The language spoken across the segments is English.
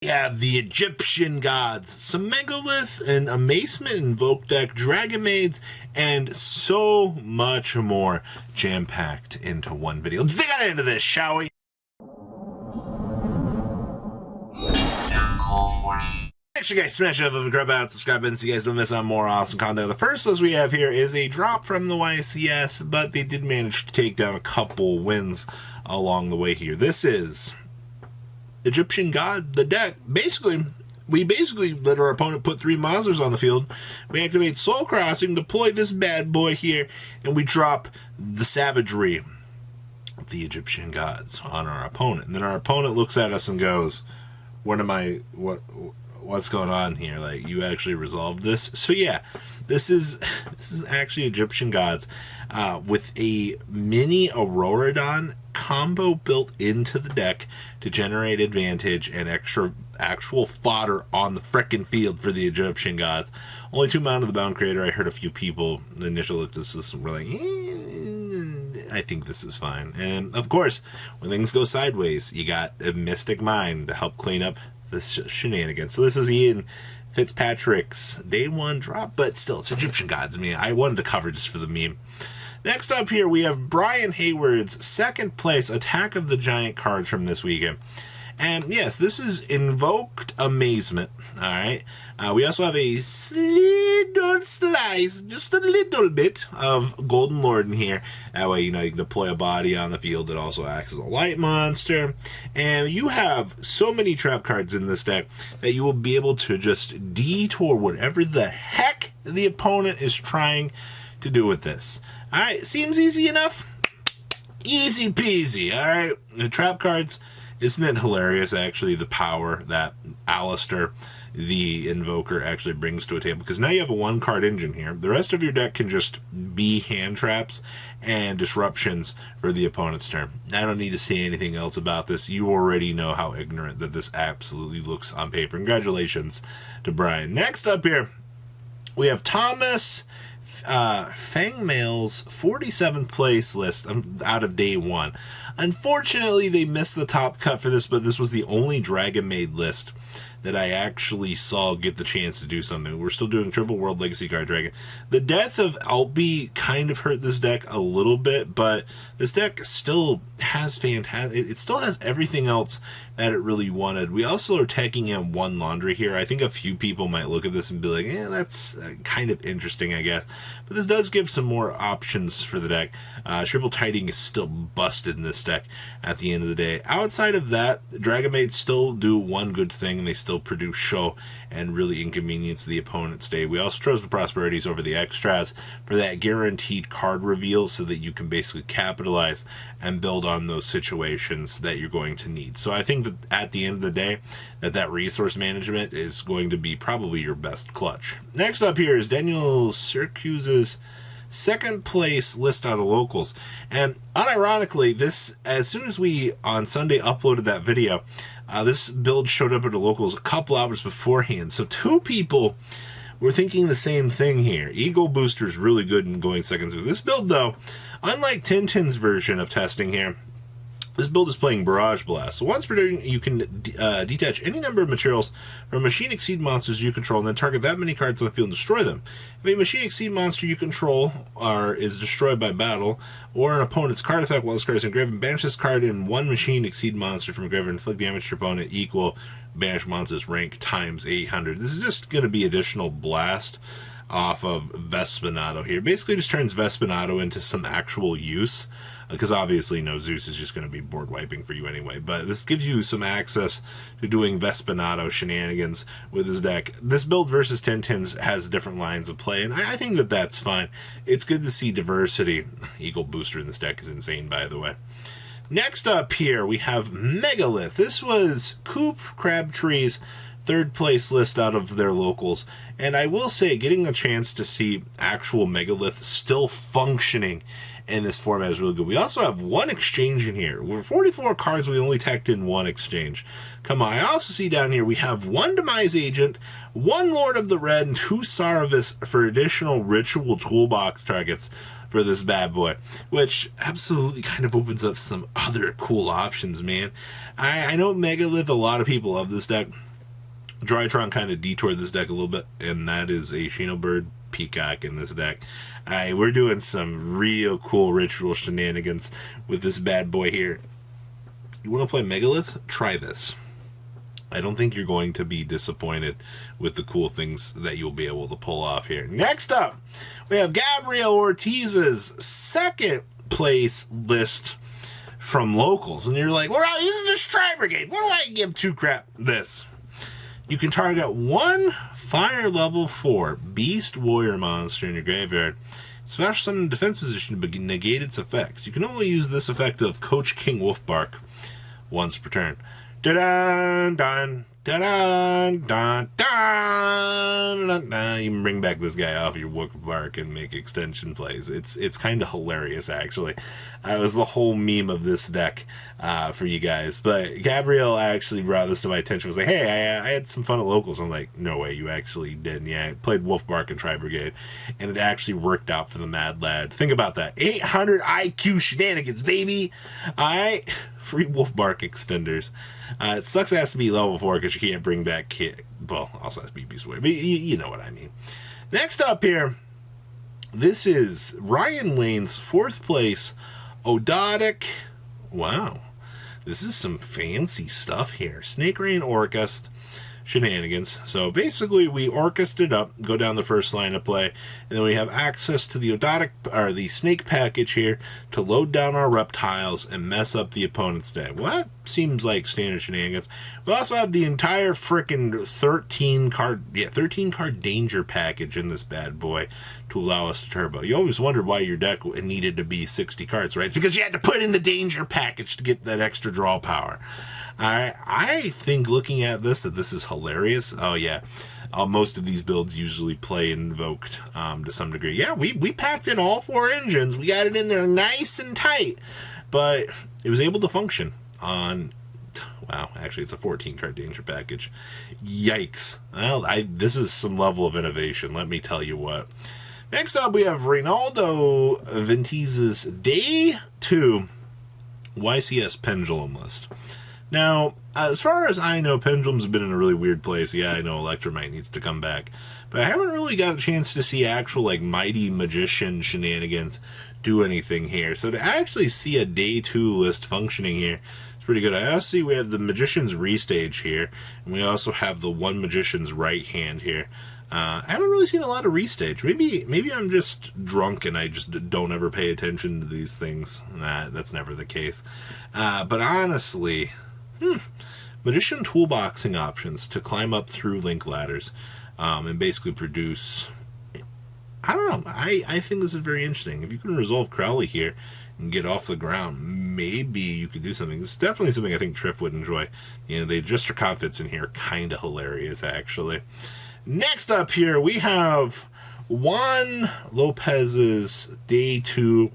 We have the Egyptian gods, some Megalith, an amazement invoked deck, Dragonmaids, and so much more jam-packed into one video. Let's dig on into this, shall we? Actually, guys, smash it up, grab out, subscribe button so you guys don't miss out on more awesome content. The first list we have here is a drop from the YCS, but they did manage to take down a couple wins along the way here. This is Egyptian God, the deck. We basically let our opponent put 3 monsters on the field. We activate Soul Crossing, deploy this bad boy here, and we drop the savagery of the Egyptian gods on our opponent. And then our opponent looks at us and goes, what's going on here? Like, you actually resolved this? So yeah, this is actually Egyptian gods with a mini Auroradon combo built into the deck to generate advantage and actual fodder on the frickin' field for the Egyptian gods. Only 2 mana of the Bound Creator. I heard a few people initially looked at this and were like, I think this is fine. And of course, when things go sideways, you got a Mystic Mind to help clean up this shenanigans. So this is Ian Fitzpatrick's day 1 drop, but still, it's Egyptian gods. I mean, I wanted to cover just for the meme. Next up here, we have Brian Hayward's second place Attack of the Giant cards from this weekend. And yes, this is Invoked Amazement. Alright. We also have a little slice, just a little bit of Golden Lord in here. That way, you know, you can deploy a body on the field that also acts as a light monster. And you have so many trap cards in this deck that you will be able to just detour whatever the heck the opponent is trying to do with this. Alright, seems easy enough? Easy peasy, alright? The trap cards, isn't it hilarious, actually, the power that Alistair, the Invoker, actually brings to a table? Because now you have a 1-card engine here. The rest of your deck can just be hand traps and disruptions for the opponent's turn. I don't need to say anything else about this. You already know how ignorant that this absolutely looks on paper. Congratulations to Brian. Next up here, we have Thomas Fangmail's 47th place list out of day 1. Unfortunately, they missed the top cut for this, but this was the only Dragonmaid list that I actually saw get the chance to do something. We're still doing Triple World Legacy Card Dragon. The death of Albi kind of hurt this deck a little bit, but this deck still has it still has everything else that it really wanted. We also are taking in 1 Laundry here. I think a few people might look at this and be like, yeah, that's kind of interesting, I guess. But this does give some more options for the deck. Triple Tiding is still busted in this deck at the end of the day. Outside of that, Dragonmaids still do one good thing, and they still produce show and really inconvenience the opponent's day. We also chose the Prosperities over the Extras for that guaranteed card reveal so that you can basically capitalize and build on those situations that you're going to need. So I think that at the end of the day, that resource management is going to be probably your best clutch. Next up here is Daniel Syracuse' second place list out of locals. And unironically, this, as soon as we on Sunday uploaded that video, this build showed up at the locals a couple hours beforehand. So 2 people were thinking the same thing here. Eagle Booster is really good in going seconds. This build, though, unlike Tintin's version of testing here, this build is playing Barrage Blast. So once per turn, you can detach any number of materials from Machine Exceed monsters you control and then target that many cards on the field and destroy them. If a Machine Exceed monster you control is destroyed by battle, or an opponent's card effect while this card is engraved, banish this card in 1 Machine Exceed monster from a graveyard and inflict damage to your opponent equal banish monster's rank times 800. This is just going to be additional blast off of Vespinato here. Basically just turns Vespinato into some actual use, because obviously no, Zeus is just going to be board wiping for you anyway, but this gives you some access to doing Vespinato shenanigans with his deck. This build versus Tintin's has different lines of play, and I think that that's fine. It's good to see diversity. Eagle Booster in this deck is insane, by the way. Next up here, we have Megalith. This was Coop Crabtree's 3rd place list out of their locals, and I will say, getting a chance to see actual Megalith still functioning in this format is really good. We also have 1 exchange in here. We're 44 cards, we only tacked in 1 exchange. Come on, I also see down here we have 1 Demise Agent, 1 Lord of the Red, and 2 Saravis for additional Ritual Toolbox targets for this bad boy, which absolutely kind of opens up some other cool options, man. I know Megalith, a lot of people love this deck. Drytron kind of detoured this deck a little bit, and that is a Shinobird Peacock in this deck. We're doing some real cool ritual shenanigans with this bad boy here. You want to play Megalith? Try this. I don't think you're going to be disappointed with the cool things that you'll be able to pull off here. Next up, we have Gabriel Ortiz's second place list from locals. And you're like, well, this is just Tri Brigade. What do I give two crap this? You can target one Fire Level 4 Beast Warrior monster in your graveyard. Special summon defense position to negate its effects. You can only use this effect of Coach King Wolfbark once per turn. Da-dun, dun, da-dun, dun, dun, dun, dun. You can bring back this guy off your Wolfbark and make extension plays. It's kind of hilarious, actually. It was the whole meme of this deck for you guys. But Gabriel actually brought this to my attention. Was like, hey, I had some fun at locals. I'm like, no way, you actually did. Yeah, I played Wolfbark and Tri Brigade, and it actually worked out for the Mad Lad. Think about that. 800 IQ shenanigans, baby. All right. Free Wolfbark extenders. It sucks it has to be level 4 because you can't bring back well, also has to be Beast Warrior, but you know what I mean. Next up here, this is Ryan Lane's 4th place Odotic. Wow. This is some fancy stuff here. Snake Rain Orcust shenanigans. So basically we Orcust it up, go down the first line of play, and then we have access to the Odotic, or the Snake package here, to load down our reptiles and mess up the opponent's day. Well, that seems like standard shenanigans. We also have the entire frickin' 13 card danger package in this bad boy to allow us to turbo. You always wondered why your deck needed to be 60 cards, right? It's because you had to put in the danger package to get that extra draw power. I think looking at this, that this is hilarious. Oh, yeah. Most of these builds usually play Invoked to some degree. Yeah, we packed in all 4 engines. We got it in there nice and tight. But it was able to function on... Wow, actually, it's a 14-card danger package. Yikes. Well, this is some level of innovation, let me tell you what. Next up, we have Rodrigo Ventis' Day 2 YCS Pendulum list. Now, as far as I know, Pendulum's been in a really weird place. Yeah, I know Electromite needs to come back. But I haven't really got a chance to see actual, like, Mighty Magician shenanigans do anything here. So to actually see a Day 2 list functioning here, it's pretty good. I also see we have the Magician's Restage here, and we also have the One Magician's Right Hand here. I haven't really seen a lot of Restage. Maybe I'm just drunk and I just don't ever pay attention to these things. That's never the case. But honestly... Magician toolboxing options to climb up through link ladders and basically produce... I don't know. I think this is very interesting. If you can resolve Crowley here and get off the ground, maybe you could do something. This is definitely something I think Triff would enjoy. You know, the Adjuster Confits in here are kind of hilarious, actually. Next up here, we have Juan Lopez's Day 2.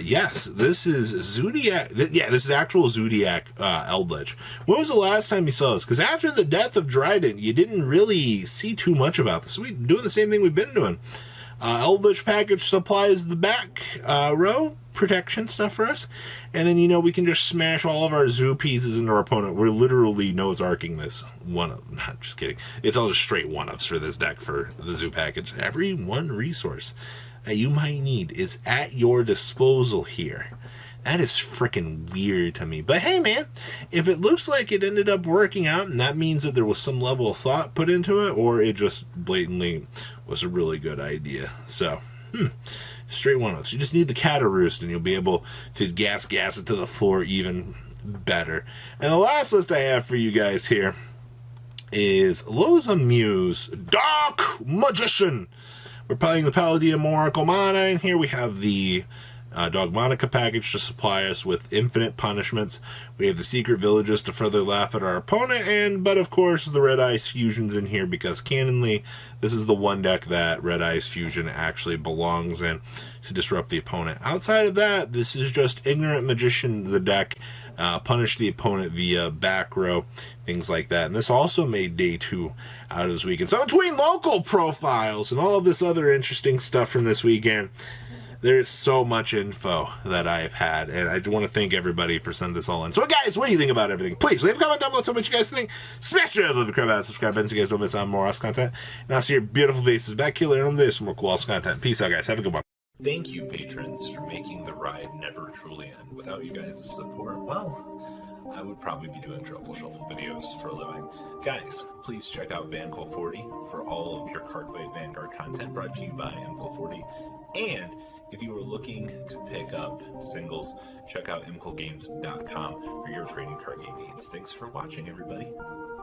Yes, this is Zodiac. Yeah, this is actual Zodiac Eldritch. When was the last time you saw this? Because after the death of Dryden, you didn't really see too much about this. We're doing the same thing we've been doing. Eldritch package supplies the back row protection stuff for us. And then, you know, we can just smash all of our zoo pieces into our opponent. We're literally Noah's Arking this. Not just kidding. It's all just straight one-ups for this deck for the zoo package. Every one resource that you might need is at your disposal here. That is freaking weird to me. But hey, man, if it looks like it ended up working out, and that means that there was some level of thought put into it, or it just blatantly was a really good idea. So, straight one-ups. You just need the Cataroost, and you'll be able to gas it to the floor even better. And the last list I have for you guys here is Loza Muse Dark Magician. We're playing the Palladium Oracle Mana, and here we have the Dogmatica package to supply us with infinite punishments. We have the Secret Villages to further laugh at our opponent, but of course the Red Eyes Fusion's in here because canonly this is the one deck that Red Eyes Fusion actually belongs in to disrupt the opponent. Outside of that, this is just Ignorant Magician, the deck. Punish the opponent via back row, things like that. And this also made Day 2 out of this weekend. So between local profiles and all of this other interesting stuff from this weekend, There's so much info that I've had, and I do want to thank everybody for sending this all in. So, guys, what do you think about everything? Please leave a comment down below. Tell me what you guys think. Smash the love, crap out, subscribe button so you guys don't miss out on more awesome content. And I'll see your beautiful faces back here later on this for more cool awesome content. Peace out, guys. Have a good one. Thank you, patrons, for making the ride never truly end. Without you guys' support, well, I would probably be doing Truffle Shuffle videos for a living. Guys, please check out Vanquill40 for all of your Cardfight Vanguard content brought to you by Imquill40. And if you are looking to pick up singles, check out imquillgames.com for your trading card game needs. Thanks for watching, everybody.